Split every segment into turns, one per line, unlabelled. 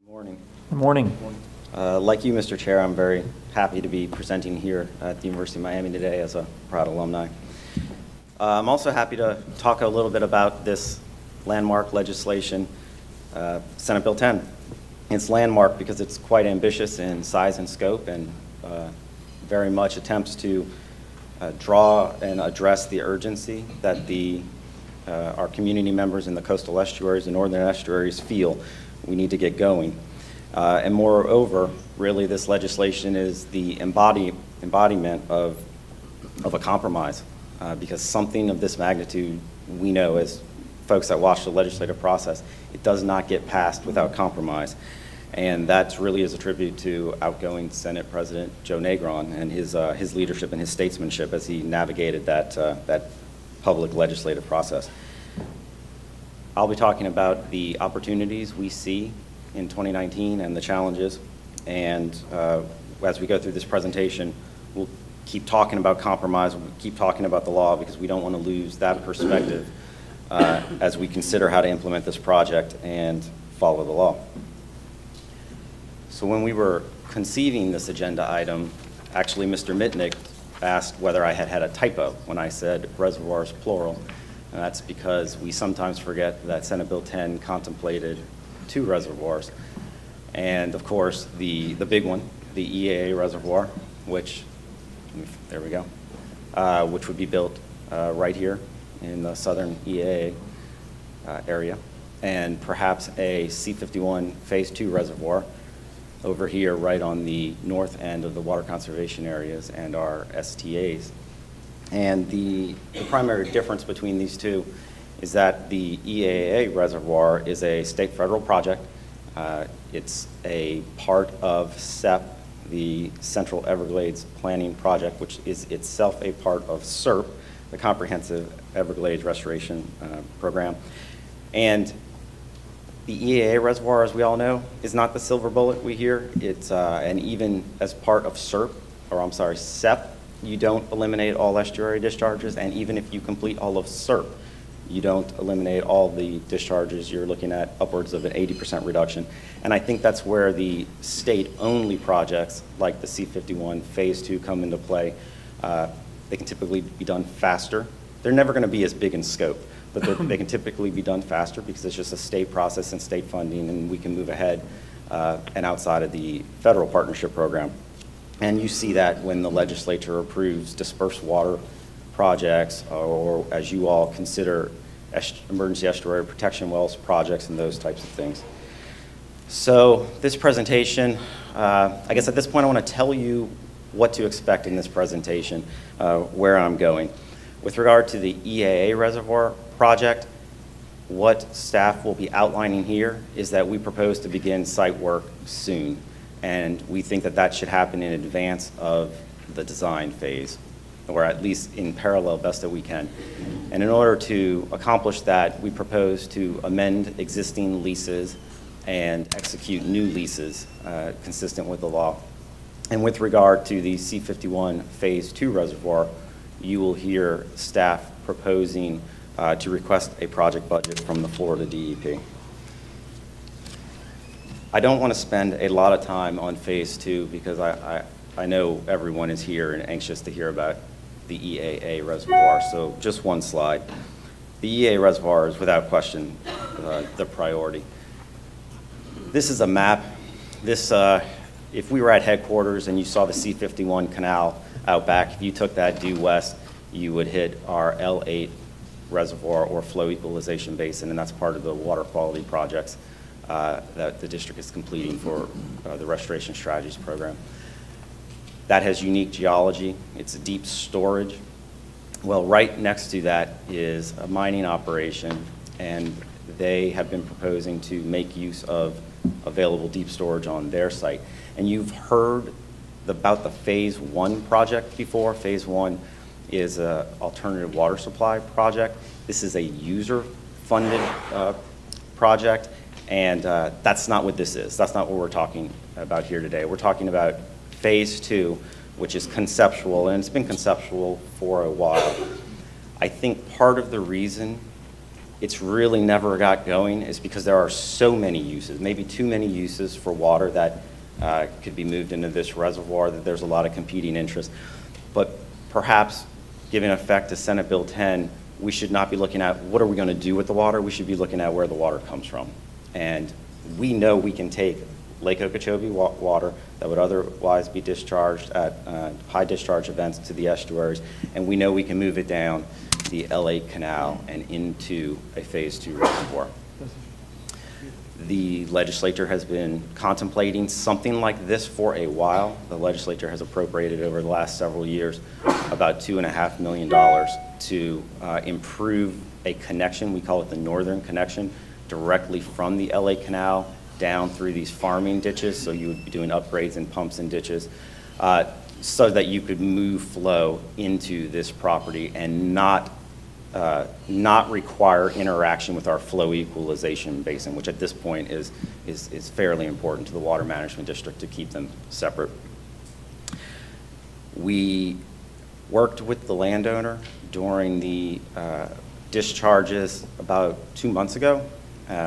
Morning.
Good morning.
Like you, Mr. Chair, I'm very happy to be presenting here at the University of Miami today as a proud alumni. I'm also happy to talk a little bit about this landmark legislation, Senate Bill 10. It's landmark because it's quite ambitious in size and scope and very much attempts to draw and address the urgency that our community members in the coastal estuaries and northern estuaries feel we need to get going. And moreover, really this legislation is the embodiment of a compromise because something of this magnitude, we know as folks that watch the legislative process, it does not get passed without compromise. And that really is a tribute to outgoing Senate President Joe Negron and his leadership and his statesmanship as he navigated that public legislative process. I'll be talking about the opportunities we see in 2019 and the challenges. And as we go through this presentation, we'll keep talking about compromise, we'll keep talking about the law because we don't want to lose that perspective as we consider how to implement this project and follow the law. So when we were conceiving this agenda item, actually Mr. Mitnick asked whether I had a typo when I said reservoirs plural. And that's because we sometimes forget that Senate Bill 10 contemplated 2 reservoirs. And of course, the big one, the EAA reservoir, which, there we go, which would be built right here in the southern EAA area, and perhaps a C-51 Phase 2 reservoir over here right on the north end of the water conservation areas and our STAs. And the primary difference between these two is that the EAA reservoir is a state-federal project. It's a part of CEP, the Central Everglades Planning Project, which is itself a part of CERP, the Comprehensive Everglades Restoration Program. And the EAA reservoir, as we all know, is not the silver bullet we hear. It's, and even as part of CERP, or I'm sorry, CEP, you don't eliminate all estuary discharges, and even if you complete all of CERP, you don't eliminate all the discharges. You're looking at upwards of an 80% reduction. And I think that's where the state-only projects like the C-51 Phase 2 come into play. They can typically be done faster. They're never going to be as big in scope, but they can typically be done faster because it's just a state process and state funding, and we can move ahead and outside of the federal partnership program. And you see that when the legislature approves dispersed water projects, or as you all consider emergency estuary protection wells projects and those types of things. So this presentation, I guess at this point I want to tell you what to expect in this presentation, where I'm going. With regard to the EAA reservoir project, what staff will be outlining here is that we propose to begin site work soon. And we think that that should happen in advance of the design phase, or at least in parallel best that we can. And in order to accomplish that, we propose to amend existing leases and execute new leases consistent with the law. And with regard to the C-51 Phase 2 reservoir, you will hear staff proposing to request a project budget from the Florida DEP. I don't want to spend a lot of time on Phase 2 because I know everyone is here and anxious to hear about the EAA reservoir, so just one slide. The EAA reservoir is without question the priority. This is a map. This, if we were at headquarters and you saw the C-51 canal out back, if you took that due west, you would hit our L8 reservoir or flow equalization basin, and that's part of the water quality projects that the district is completing for the Restoration Strategies program. That has unique geology. It's a deep storage. Well, right next to that is a mining operation, and they have been proposing to make use of available deep storage on their site. And you've heard about the Phase 1 project before. Phase 1 is an alternative water supply project. This is a user-funded project. And that's not what this is. That's not what we're talking about here today. We're talking about Phase 2, which is conceptual, and it's been conceptual for a while. I think part of the reason it's really never got going is because there are so many uses, maybe too many uses for water that could be moved into this reservoir, that there's a lot of competing interests. But perhaps giving effect to Senate Bill 10, we should not be looking at what are we going to do with the water, we should be looking at where the water comes from. And we know we can take Lake Okeechobee water that would otherwise be discharged at high discharge events to the estuaries, and we know we can move it down the LA Canal and into a Phase 2 reservoir. The legislature has been contemplating something like this for a while. The legislature has appropriated over the last several years about $2.5 million to improve a connection, we call it the northern connection, directly from the LA Canal down through these farming ditches. So you would be doing upgrades in pumps and ditches so that you could move flow into this property and not require interaction with our flow equalization basin, which at this point is fairly important to the water management district to keep them separate. We worked with the landowner during the discharges about 2 months ago.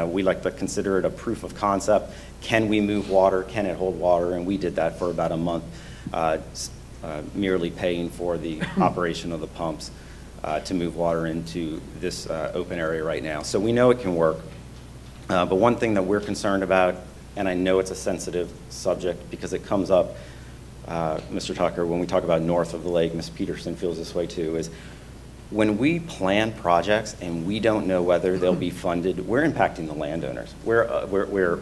We like to consider it a proof of concept. Can we move water? Can it hold water? And we did that for about a month, merely paying for the operation of the pumps to move water into this open area right now. So we know it can work. But one thing that we're concerned about, and I know it's a sensitive subject because it comes up, Mr. Tucker, when we talk about north of the lake, Ms. Peterson feels this way too, is when we plan projects and we don't know whether they'll be funded, we're impacting the landowners. We're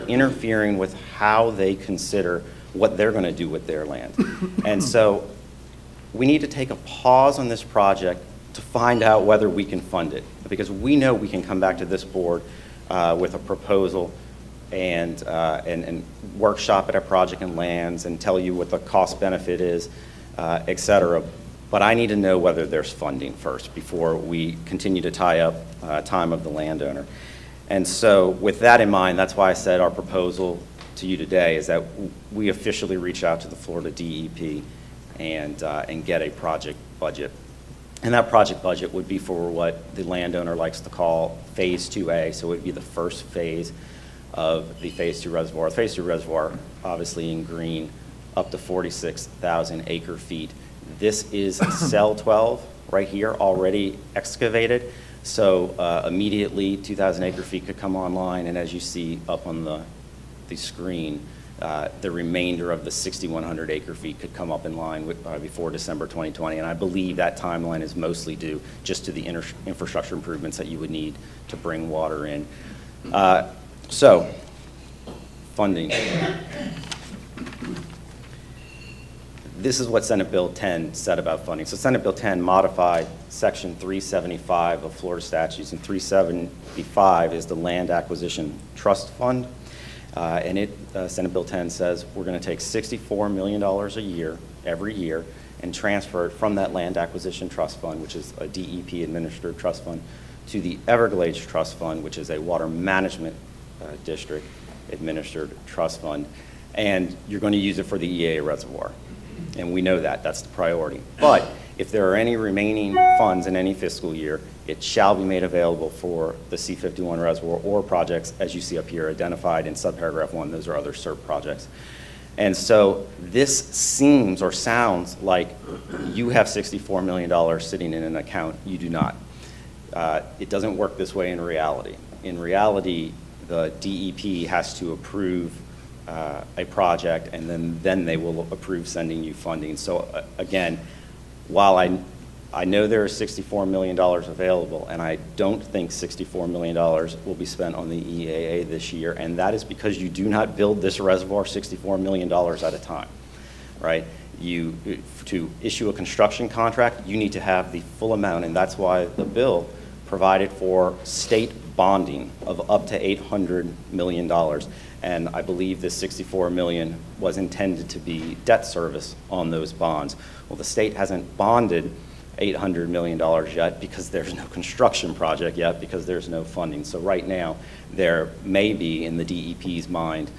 interfering with how they consider what they're going to do with their land. And so we need to take a pause on this project to find out whether we can fund it, because we know we can come back to this board with a proposal and workshop at a project and lands and tell you what the cost benefit is, et cetera. But I need to know whether there's funding first before we continue to tie up time of the landowner. And so with that in mind, that's why I said our proposal to you today is that we officially reach out to the Florida DEP and get a project budget. And that project budget would be for what the landowner likes to call Phase 2A, so it would be the first phase of the Phase 2 reservoir. The Phase 2 reservoir, obviously in green, up to 46,000 acre feet. This is cell 12 right here, already excavated. So immediately 2,000 acre feet could come online, and as you see up on the screen, the remainder of the 6,100 acre feet could come up in line with, before December 2020. And I believe that timeline is mostly due just to the infrastructure improvements that you would need to bring water in. So, funding. This is what Senate Bill 10 said about funding. So Senate Bill 10 modified Section 375 of Florida statutes, and 375 is the Land Acquisition Trust Fund. And Senate Bill 10 says we're going to take $64 million a year, every year, and transfer it from that Land Acquisition Trust Fund, which is a DEP-administered trust fund, to the Everglades Trust Fund, which is a water management district-administered trust fund. And you're going to use it for the EAA reservoir. And we know that. That's the priority. But if there are any remaining funds in any fiscal year, it shall be made available for the C51 reservoir or projects, as you see up here, identified in subparagraph 1. Those are other SERP projects. And so this seems or sounds like you have $64 million sitting in an account. You do not. It doesn't work this way in reality. In reality, the DEP has to approve a project, and then they will approve sending you funding. So again, while I know there is $64 million available, and I don't think $64 million will be spent on the EAA this year, and that is because you do not build this reservoir $64 million at a time, right? To issue a construction contract, you need to have the full amount, and that's why the bill provided for state bonding of up to $800 million. And I believe this $64 million was intended to be debt service on those bonds. Well, the state hasn't bonded $800 million yet because there's no construction project yet, because there's no funding. So right now, there may be, in the DEP's mind,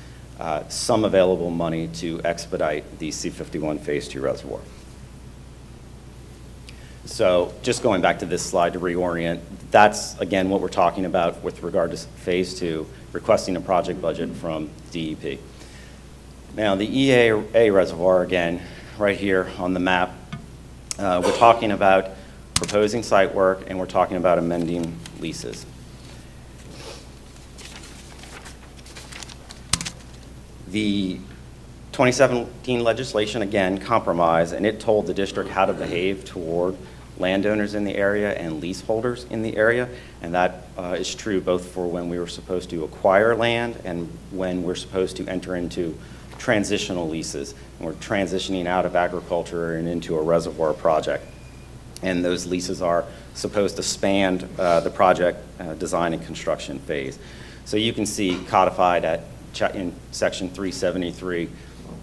some available money to expedite the C51 Phase 2 reservoir. So just going back to this slide to reorient, That's, again, what we're talking about with regard to Phase 2, requesting a project budget from DEP. Now, the EA reservoir, again, right here on the map, we're talking about proposing site work, and we're talking about amending leases. The 2017 legislation, again, compromised, and it told the district how to behave toward landowners in the area and leaseholders in the area, and that is true both for when we were supposed to acquire land and when we're supposed to enter into transitional leases. And we're transitioning out of agriculture and into a reservoir project. And those leases are supposed to span the project design and construction phase. So you can see codified in Section 373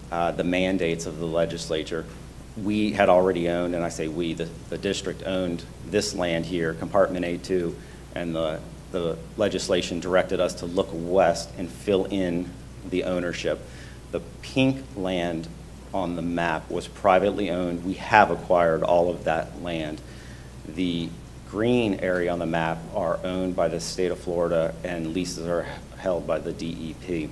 the mandates of the legislature. We had already owned, and I say we, the district owned this land here, compartment A2, and the legislation directed us to look west and fill in the ownership. The pink land on the map was privately owned. We have acquired all of that land. The green area on the map are owned by the state of Florida, and leases are held by the DEP.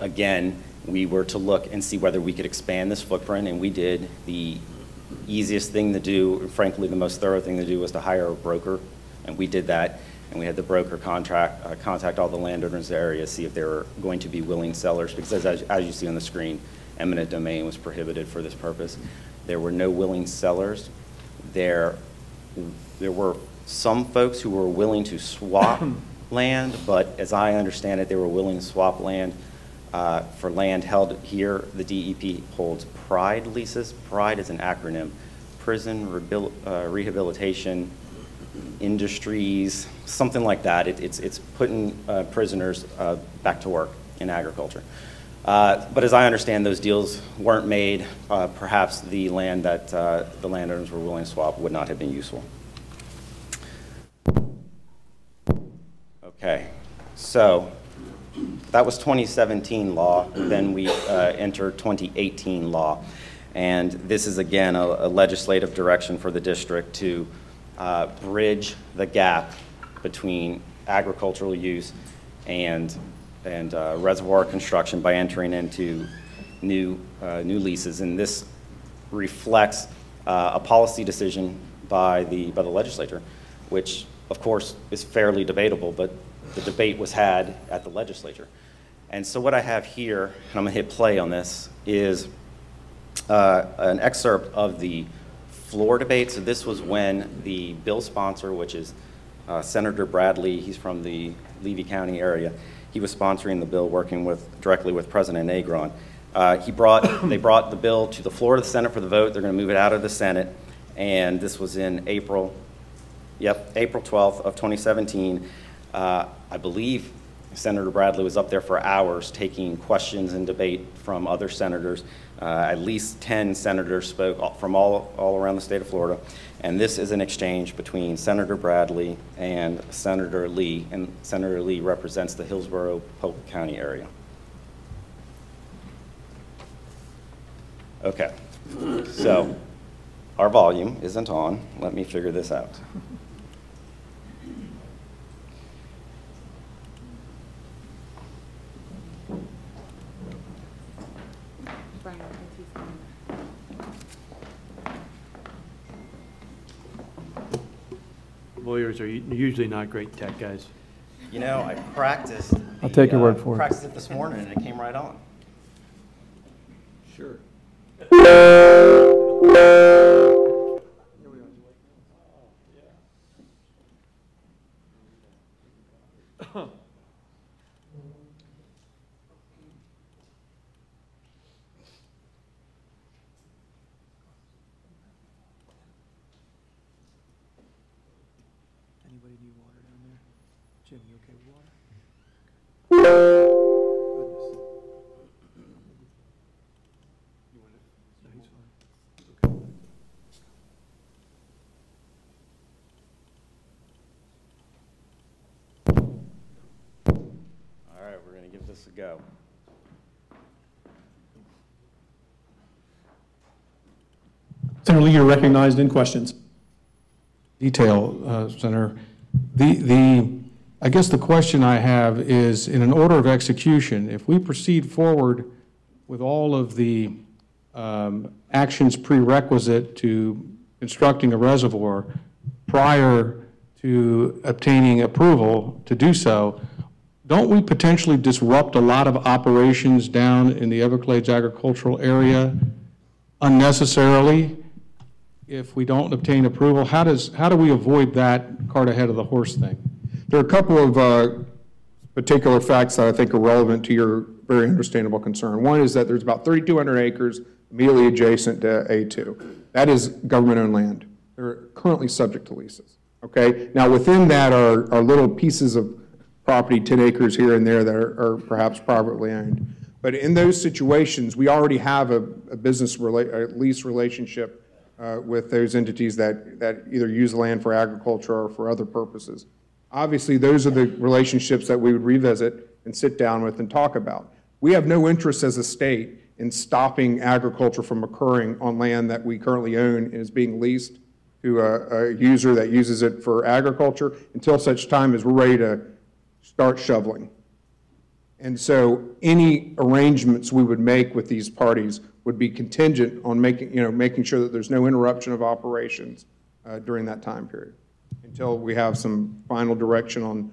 Again, we were to look and see whether we could expand this footprint, and we did. The easiest thing to do, frankly, the most thorough thing to do was to hire a broker, and we did that. And we had the broker contact all the landowners in the area, see if they were going to be willing sellers, because as you see on the screen, eminent domain was prohibited for this purpose. There were no willing sellers. There were some folks who were willing to swap land, but as I understand it, they were willing to swap land for land held here. The DEP holds PRIDE leases. PRIDE is an acronym: Prison Rehabilitation Industries, something like that. It's putting prisoners back to work in agriculture. But as I understand, those deals weren't made. Perhaps the land that the landowners were willing to swap would not have been useful. Okay, so that was 2017 law. Then we entered 2018 law. And this is, again, a legislative direction for the district to bridge the gap between agricultural use and reservoir construction by entering into new leases. And this reflects a policy decision by the legislature, which of course is fairly debatable, but the debate was had at the legislature. And so what I have here, and I'm gonna hit play on this, is an excerpt of the floor debate. So this was when the bill sponsor, which is Senator Bradley, he's from the Levy County area, he was sponsoring the bill, working directly with President Agron. They brought the bill to the floor of the Senate for the vote. They're going to move it out of the Senate, and this was in April 12th of 2017. I believe Senator Bradley was up there for hours taking questions and debate from other senators. At least 10 senators spoke from all around the state of Florida. And this is an exchange between Senator Bradley and Senator Lee. And Senator Lee represents the Hillsborough-Polk County area. Okay, so our volume isn't on. Let me figure this out.
Lawyers are usually not great tech guys.
You know, I practiced.
I'll take your word for it.
Practiced it this morning, and it came right on.
Sure.
Anybody need water down there? Jim, you okay with water? Goodness. You want it? No, he's fine. Okay.
All right, we're going to give this a go.
Senator Lee, you're recognized in questions. detail, Senator. I guess the question I have is, in an order of execution, if we proceed forward with all of the actions prerequisite to constructing a reservoir prior to obtaining approval to do so, don't we potentially disrupt a lot of operations down in the Everglades agricultural area unnecessarily if we don't obtain approval? How do we avoid that cart ahead of the horse thing?
There are a couple of particular facts that I think are relevant to your very understandable concern. One is that there's about 3,200 acres immediately adjacent to A2. That is government-owned land. They're currently subject to leases, okay? Now, within that are little pieces of property, 10 acres here and there, that are perhaps privately owned. But in those situations, we already have a lease relationship with those entities that either use the land for agriculture or for other purposes. Obviously, those are the relationships that we would revisit and sit down with and talk about. We have no interest as a state in stopping agriculture from occurring on land that we currently own and is being leased to a user that uses it for agriculture until such time as we're ready to start shoveling. And so any arrangements we would make with these parties would be contingent on making sure that there's no interruption of operations during that time period until we have some final direction on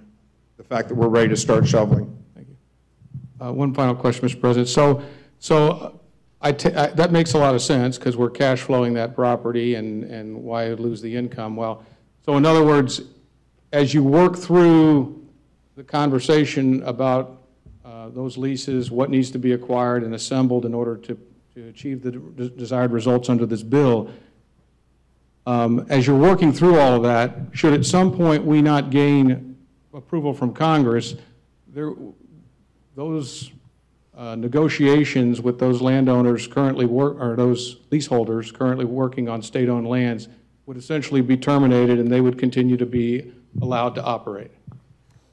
the fact that we're ready to start shoveling.
Thank you. One final question, Mr. President. So that makes a lot of sense because we're cash flowing that property and why lose the income? Well, so in other words, as you work through the conversation about those leases, what needs to be acquired and assembled in order to achieve the desired results under this bill, as you're working through all of that, should at some point we not gain approval from Congress, those negotiations with those landowners currently or those leaseholders currently working on state-owned lands would essentially be terminated and they would continue to be allowed to operate.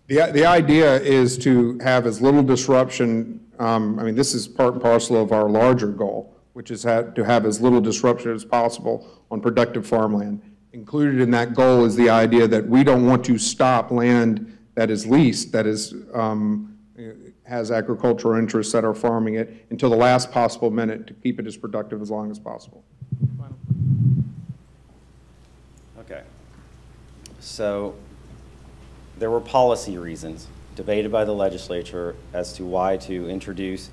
The idea is to have as little disruption. I mean, this is part and parcel of our larger goal, which is to have as little disruption as possible on productive farmland. Included in that goal is the idea that we don't want to stop land that is leased, that is has agricultural interests that are farming it until the last possible minute to keep it as productive as long as possible.
Okay. So there were policy reasons debated by the legislature as to why to introduce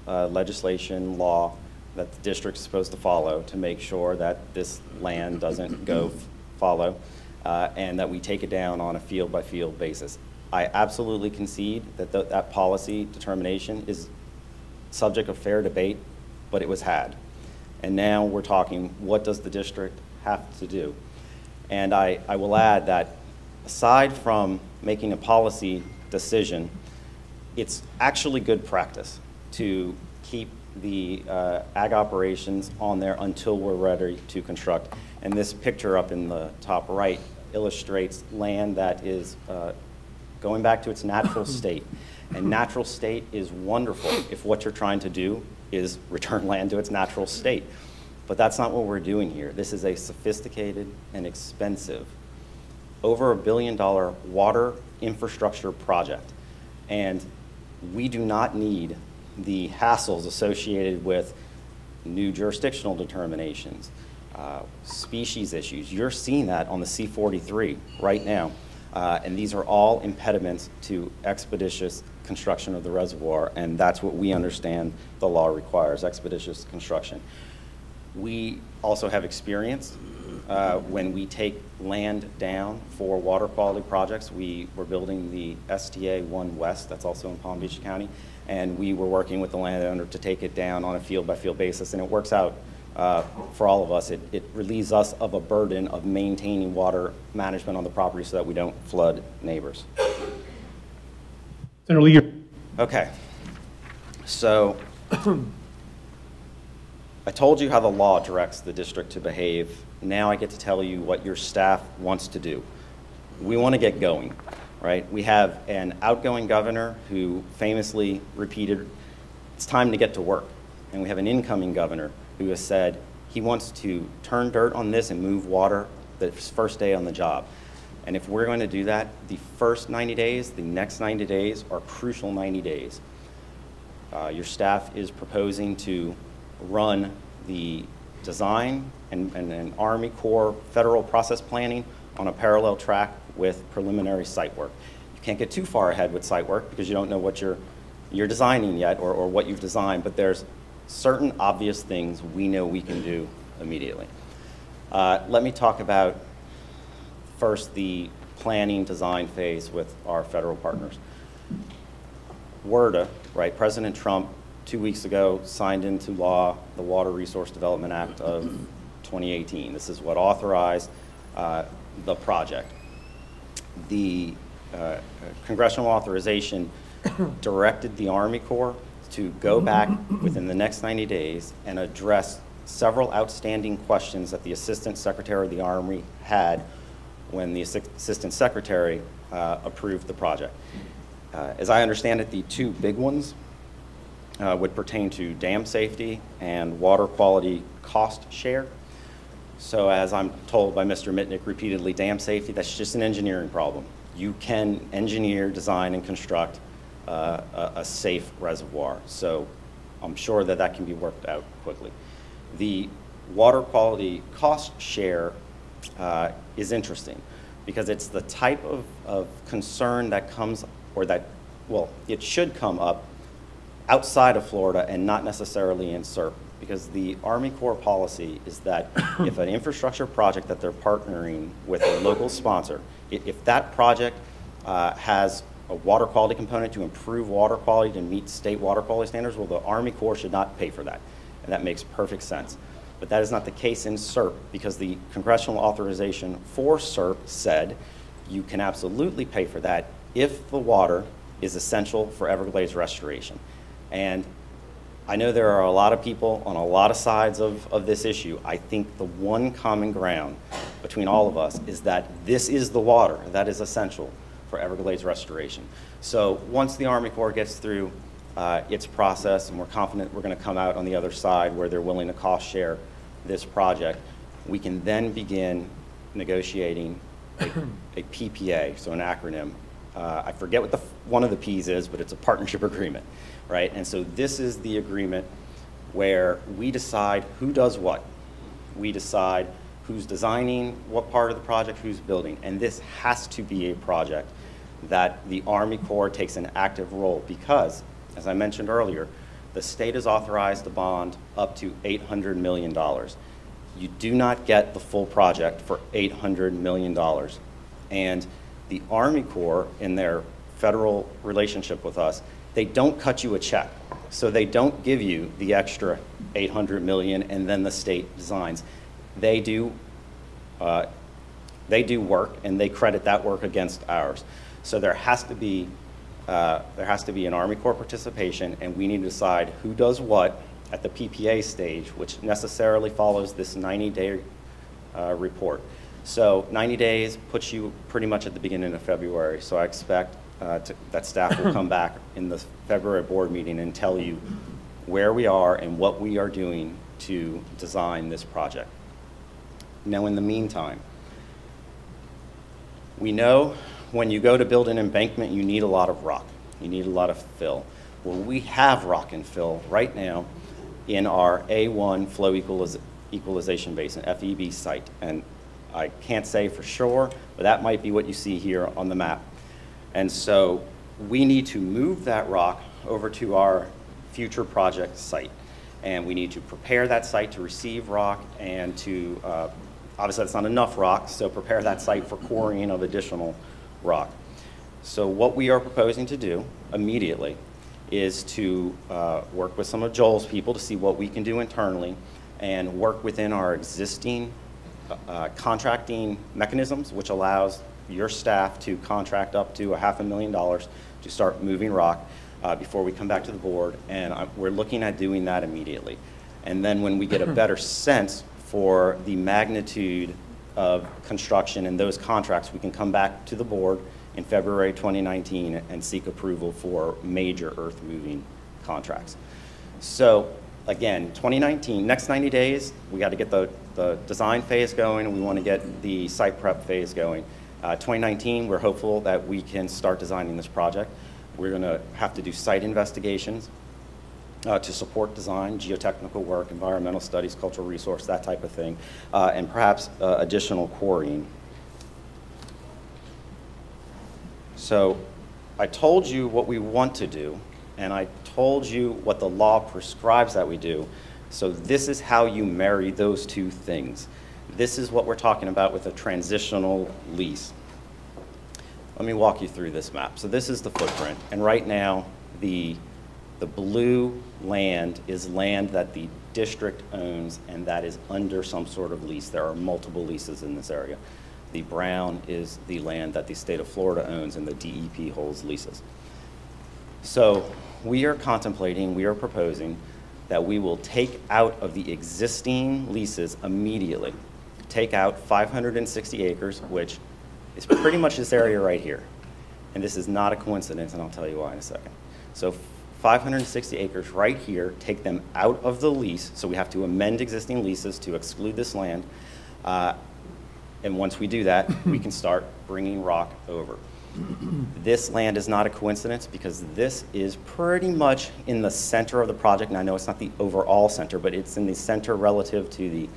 legislation, law that the district's supposed to follow to make sure that this land doesn't go follow and that we take it down on a field-by-field basis. I absolutely concede that that policy determination is subject of fair debate, but it was had. And now we're talking, what does the district have to do? And I will add that aside from making a policy decision, it's actually good practice to keep the ag operations on there until we're ready to construct. And this picture up in the top right illustrates land that is going back to its natural state. And natural state is wonderful if what you're trying to do is return land to its natural state. But that's not what we're doing here. This is a sophisticated and expensive, over $1 billion water infrastructure project. And we do not need the hassles associated with new jurisdictional determinations, species issues. You're seeing that on the C-43 right now. And these are all impediments to expeditious construction of the reservoir, and that's what we understand the law requires, expeditious construction. We also have experience when we take land down for water quality projects. We were building the STA 1 West, that's also in Palm Beach County, and we were working with the landowner to take it down on a field-by-field basis, and it works out for all of us. It relieves us of a burden of maintaining water management on the property so that we don't flood neighbors.
Senator Lee.
Okay, so I told you how the law directs the district to behave. Now I get to tell you what your staff wants to do. We want to get going, right? We have an outgoing governor who famously repeated, it's time to get to work. And we have an incoming governor who has said he wants to turn dirt on this and move water the first day on the job. And if we're going to do that, the first 90 days, the next 90 days are crucial 90 days. Your staff is proposing to run the design and Army Corps federal process planning on a parallel track with preliminary site work. You can't get too far ahead with site work because you don't know what you're designing yet or what you've designed, but there's certain obvious things we know we can do immediately. Let me talk about first the planning design phase with our federal partners. WRDA, right, President Trump 2 weeks ago signed into law the Water Resource Development Act of 2018. This is what authorized the project. The congressional authorization directed the Army Corps to go back within the next 90 days and address several outstanding questions that the Assistant Secretary of the Army had when the Assistant Secretary approved the project. As I understand it, the two big ones would pertain to dam safety and water quality cost share. So as I'm told by Mr. Mitnick repeatedly, dam safety, that's just an engineering problem. You can engineer, design, and construct a safe reservoir. So I'm sure that that can be worked out quickly. The water quality cost share is interesting because it's the type of concern that comes, or that, well, it should come up outside of Florida and not necessarily in SERP, because the Army Corps policy is that if an infrastructure project that they're partnering with a local sponsor, if that project has a water quality component to improve water quality to meet state water quality standards, well, the Army Corps should not pay for that. And that makes perfect sense. But that is not the case in SERP, because the congressional authorization for SERP said you can absolutely pay for that if the water is essential for Everglades restoration. And I know there are a lot of people on a lot of sides of this issue. I think the one common ground between all of us is that this is the water that is essential for Everglades restoration. So once the Army Corps gets through its process, and we're confident we're going to come out on the other side where they're willing to cost share this project, we can then begin negotiating a PPA, so an acronym. I forget what one of the P's is, but it's a partnership agreement, right? And so this is the agreement where we decide who does what. We decide who's designing what part of the project, who's building. And this has to be a project that the Army Corps takes an active role because, as I mentioned earlier, the state has authorized a bond up to $800 million. You do not get the full project for $800 million. And the Army Corps, in their federal relationship with us, they don't cut you a check. So they don't give you the extra $800 million and then the state designs. They do work, and they credit that work against ours. So there has to be an Army Corps participation, and we need to decide who does what at the PPA stage, which necessarily follows this 90-day report. So 90 days puts you pretty much at the beginning of February. So I expect that staff will come back in the February board meeting and tell you where we are and what we are doing to design this project. Now, in the meantime, we know when you go to build an embankment, you need a lot of rock. You need a lot of fill. Well, we have rock and fill right now in our A1 flow equalization basin, FEB site. And I can't say for sure, but that might be what you see here on the map. And so we need to move that rock over to our future project site. And we need to prepare that site to receive rock and to, obviously that's not enough rock, so prepare that site for quarrying of additional rock. So what we are proposing to do immediately is to work with some of Joel's people to see what we can do internally and work within our existing contracting mechanisms, which allows your staff to contract up to $500,000 to start moving rock before we come back to the board, and we're looking at doing that immediately. And then when we get a better sense for the magnitude of construction and those contracts, we can come back to the board in February 2019 and seek approval for major earth moving contracts. So again, 2019, next 90 days, we got to get the the design phase going, and we want to get the site prep phase going. 2019, we're hopeful that we can start designing this project. We're going to have to do site investigations to support design, geotechnical work, environmental studies, cultural resource, that type of thing, and perhaps additional quarrying. So I told you what we want to do, and I told you what the law prescribes that we do. So this is how you marry those two things. This is what we're talking about with a transitional lease. Let me walk you through this map. So this is the footprint, and right now the blue land is land that the district owns and that is under some sort of lease. There are multiple leases in this area. The brown is the land that the state of Florida owns and the DEP holds leases. So we are contemplating, we are proposing that we will take out of the existing leases immediately, take out 560 acres, which is pretty much this area right here. And this is not a coincidence, and I'll tell you why in a second. So 560 acres right here, take them out of the lease, so we have to amend existing leases to exclude this land. And once we do that, we can start bringing rock over. This land is not a coincidence because this is pretty much in the center of the project. And I know it's not the overall center, but it's in the center relative to the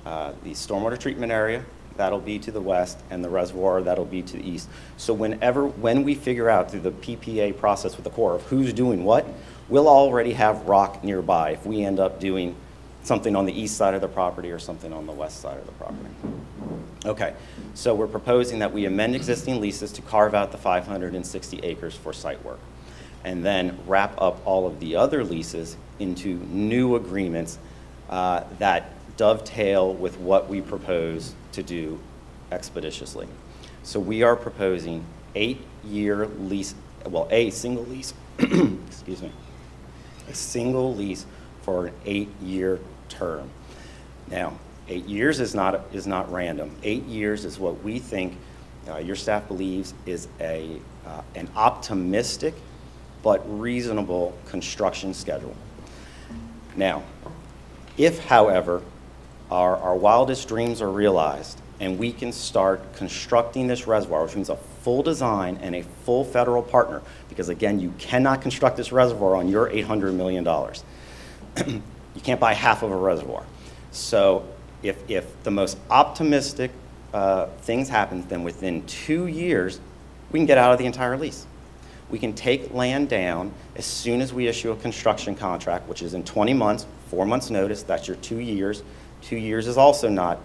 stormwater treatment area. That'll be to the west, and the reservoir, that'll be to the east. So when we figure out through the PPA process with the Corps of who's doing what, we'll already have rock nearby if we end up doing something on the east side of the property or something on the west side of the property. Okay, so we're proposing that we amend existing leases to carve out the 560 acres for site work, and then wrap up all of the other leases into new agreements that dovetail with what we propose to do expeditiously. So we are proposing 8-year lease, well, a single lease, excuse me, a single lease for an 8-year term. Now, 8 years is not random. 8 years is what we think your staff believes is an optimistic but reasonable construction schedule. Now, if, however, our wildest dreams are realized and we can start constructing this reservoir, which means a full design and a full federal partner, because again, you cannot construct this reservoir on your $800 million. You can't buy half of a reservoir. So if the most optimistic things happen, then within 2 years, we can get out of the entire lease. We can take land down as soon as we issue a construction contract, which is in 20 months, 4 months notice, that's your 2 years. 2 years is also not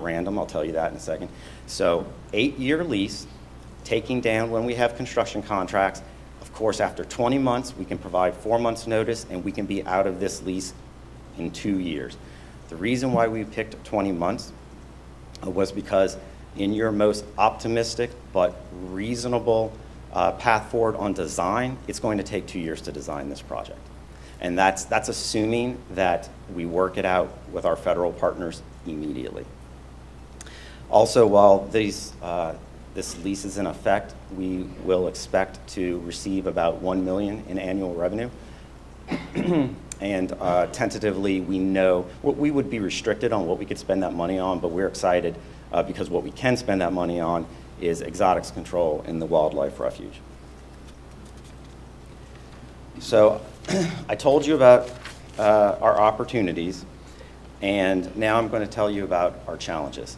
random, I'll tell you that in a second. So 8-year lease, taking down when we have construction contracts. Of course, after 20 months, we can provide 4 months notice and we can be out of this lease in 2 years. The reason why we picked 20 months was because in your most optimistic but reasonable path forward on design, it's going to take 2 years to design this project. And that's assuming that we work it out with our federal partners immediately. Also, while this lease is in effect, we will expect to receive about $1 million in annual revenue. And tentatively, we know we would be restricted on what we could spend that money on, but we're excited because what we can spend that money on is exotics control in the wildlife refuge. So I told you about our opportunities, and now I'm going to tell you about our challenges.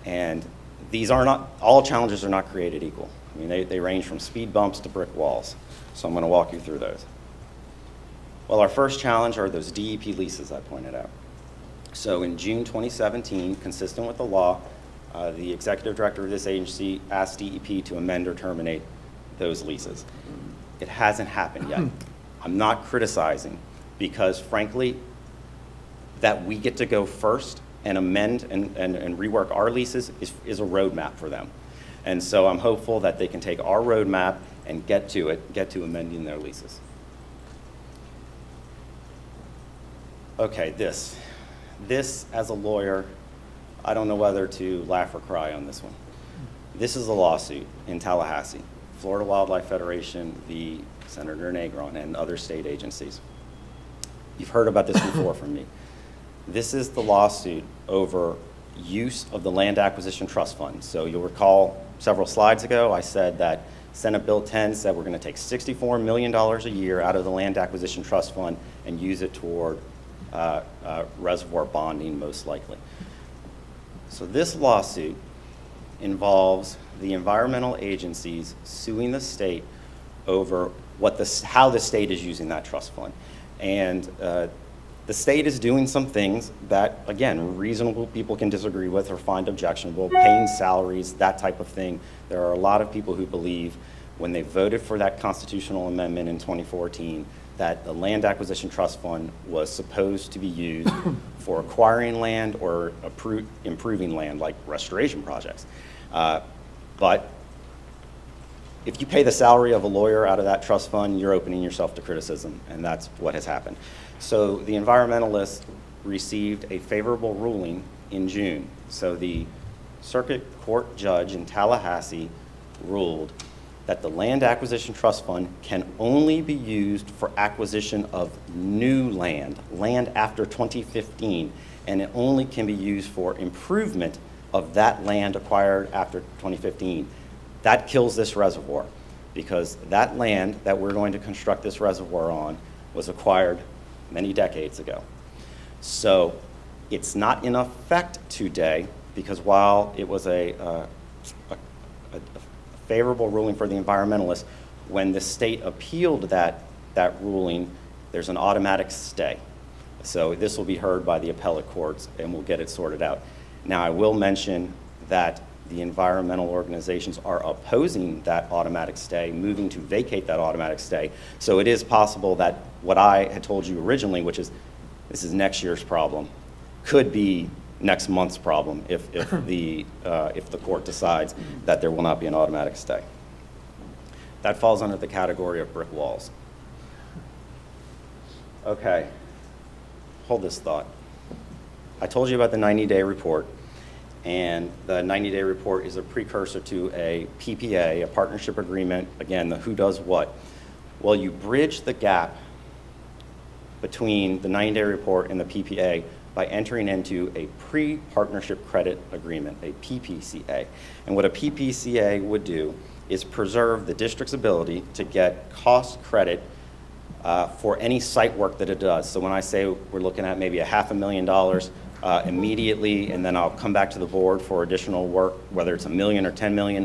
And these are not, all challenges are not created equal. I mean, they range from speed bumps to brick walls. So I'm going to walk you through those. Well, our first challenge are those DEP leases I pointed out. So in June 2017, consistent with the law, the executive director of this agency asked DEP to amend or terminate those leases. It hasn't happened yet. I'm not criticizing because, frankly, that we get to go first and amend and rework our leases is a roadmap for them. And so I'm hopeful that they can take our roadmap and get to amending their leases. Okay, this as a lawyer, I don't know whether to laugh or cry on this one. This is a lawsuit in Tallahassee, Florida Wildlife Federation v. Senator Negron and other state agencies. You've heard about this before from me. This is the lawsuit over use of the Land Acquisition Trust Fund. So you'll recall several slides ago, I said that Senate Bill 10 said we're going to take $64 million a year out of the Land Acquisition Trust Fund and use it toward reservoir bonding, most likely. So this lawsuit involves the environmental agencies suing the state over how the state is using that trust fund. And the state is doing some things that, again, reasonable people can disagree with or find objectionable, paying salaries, that type of thing. There are a lot of people who believe when they voted for that constitutional amendment in 2014 that the Land Acquisition Trust Fund was supposed to be used for acquiring land or improving land, like restoration projects. But if you pay the salary of a lawyer out of that trust fund, you're opening yourself to criticism, and that's what has happened. So the environmentalists received a favorable ruling in June. So the circuit court judge in Tallahassee ruled that the Land Acquisition Trust Fund can only be used for acquisition of new land after 2015, and it only can be used for improvement of that land acquired after 2015. That kills this reservoir, because that land that we're going to construct this reservoir on was acquired many decades ago. So it's not in effect today, because while it was a favorable ruling for the environmentalists, when the state appealed that ruling, there's an automatic stay. So this will be heard by the appellate courts, and we'll get it sorted out. Now, I will mention that the environmental organizations are opposing that automatic stay, moving to vacate that automatic stay. So it is possible that what I had told you originally, which is this is next year's problem, could be next month's problem if the court decides that there will not be an automatic stay. That falls under the category of brick walls. Okay, hold this thought. I told you about the 90-day report, and the 90-day report is a precursor to a PPA, a partnership agreement. Again, the who does what. Well, you bridge the gap between the 90-day report and the PPA by entering into a pre-partnership credit agreement, a PPCA. And what a PPCA would do is preserve the district's ability to get cost credit for any site work that it does. So when I say we're looking at maybe $500,000 immediately, and then I'll come back to the board for additional work, whether it's $1 million or $10 million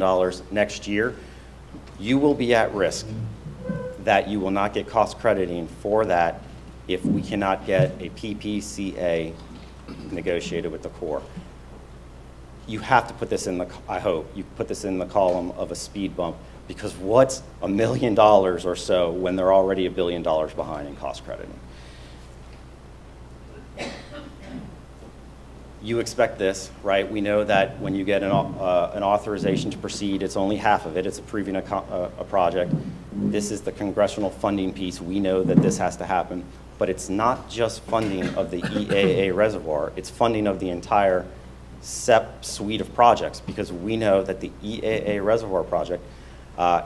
next year, you will be at risk that you will not get cost crediting for that if we cannot get a PPCA negotiated with the Corps. You have to put this in the, I hope, you put this in the column of a speed bump, because what's $1 million or so when they're already $1 billion behind in cost crediting? You expect this, right? We know that when you get an authorization to proceed, it's only half of it. It's approving a project. This is the congressional funding piece. We know that this has to happen, but it's not just funding of the EAA reservoir. It's funding of the entire SEP suite of projects, because we know that the EAA reservoir project,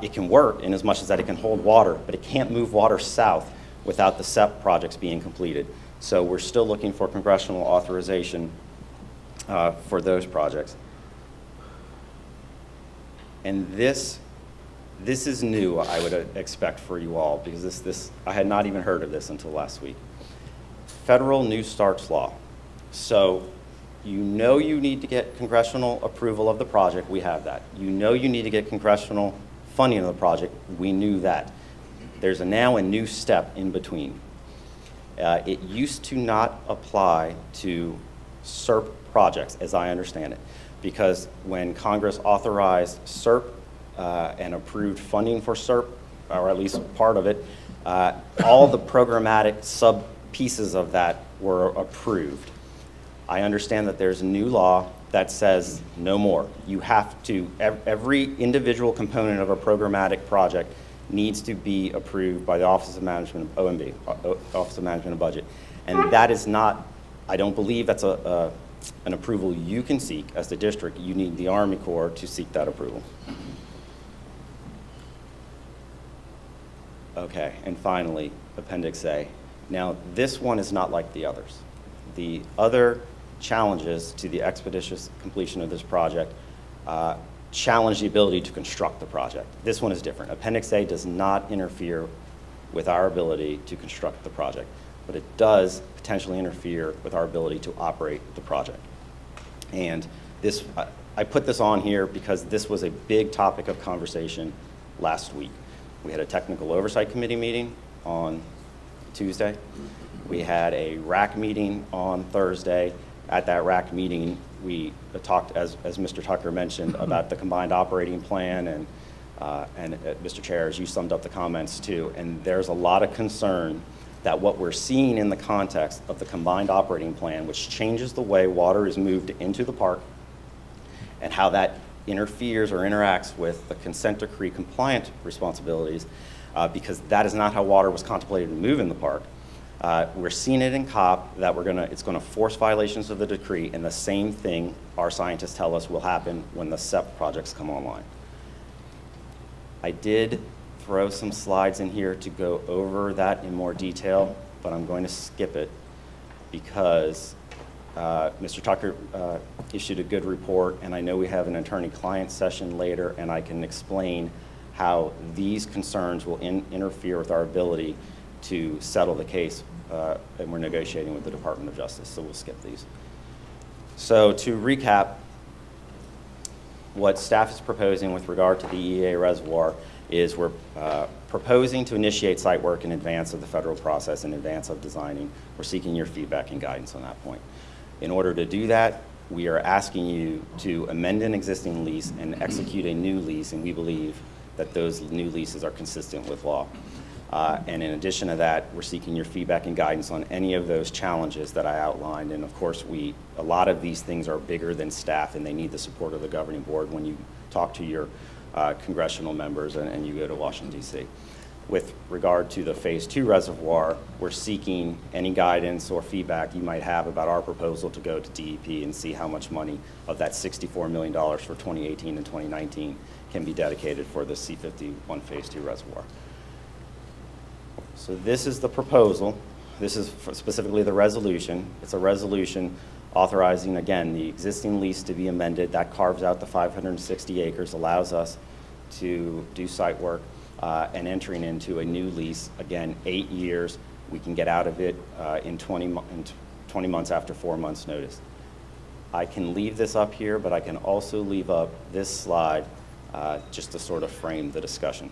it can work in as much as that it can hold water, but it can't move water south without the SEP projects being completed. So we're still looking for congressional authorization for those projects. And this is new, I would expect for you all, because I had not even heard of this until last week. Federal New Starts Law. So you know you need to get congressional approval of the project. We have that. You know you need to get congressional funding of the project. We knew that. There's now a new step in between. It used to not apply to SERP projects, as I understand it, because when Congress authorized SERP and approved funding for SERP, or at least part of it, all the programmatic sub-pieces of that were approved. I understand that there's a new law that says no more. You have to, every individual component of a programmatic project needs to be approved by the Office of Management, OMB, Office of Management and Budget. And that is not, I don't believe that's an approval you can seek as the district. You need the Army Corps to seek that approval. Okay, and finally, Appendix A. Now, this one is not like the others. The other challenges to the expeditious completion of this project challenge the ability to construct the project. This one is different. Appendix A does not interfere with our ability to construct the project, but it does potentially interfere with our ability to operate the project. And this, I put this on here because this was a big topic of conversation last week. We had a technical oversight committee meeting on Tuesday. We had a RAC meeting on Thursday. At that RAC meeting, we talked, as Mr. Tucker mentioned, about the combined operating plan, and Mr. Chair, as you summed up the comments too, and there's a lot of concern that what we're seeing in the context of the combined operating plan, which changes the way water is moved into the park and how that interferes or interacts with the consent decree compliant responsibilities, because that is not how water was contemplated to move in the park. We're seeing it in COP that it's going to force violations of the decree, and the same thing our scientists tell us will happen when the SEP projects come online. I did throw some slides in here to go over that in more detail, but I'm going to skip it because Mr. Tucker issued a good report, and I know we have an attorney-client session later, and I can explain how these concerns will interfere with our ability to settle the case, and we're negotiating with the Department of Justice, so we'll skip these. So to recap, what staff is proposing with regard to the EA reservoir is we're proposing to initiate site work in advance of the federal process, in advance of designing. We're seeking your feedback and guidance on that point. In order to do that, we are asking you to amend an existing lease and execute a new lease, and we believe that those new leases are consistent with law. And in addition to that, we're seeking your feedback and guidance on any of those challenges that I outlined. And of course, a lot of these things are bigger than staff, and they need the support of the governing board when you talk to your congressional members and you go to Washington, D.C. With regard to the Phase 2 reservoir, we're seeking any guidance or feedback you might have about our proposal to go to DEP and see how much money of that $64 million for 2018 and 2019 can be dedicated for the C51 Phase 2 reservoir. So this is the proposal. This is specifically the resolution. It's a resolution authorizing, again, the existing lease to be amended. That carves out the 560 acres, allows us to do site work, and entering into a new lease, again, 8 years. We can get out of it in 20 months after 4 months' notice. I can leave this up here, but I can also leave up this slide just to sort of frame the discussion.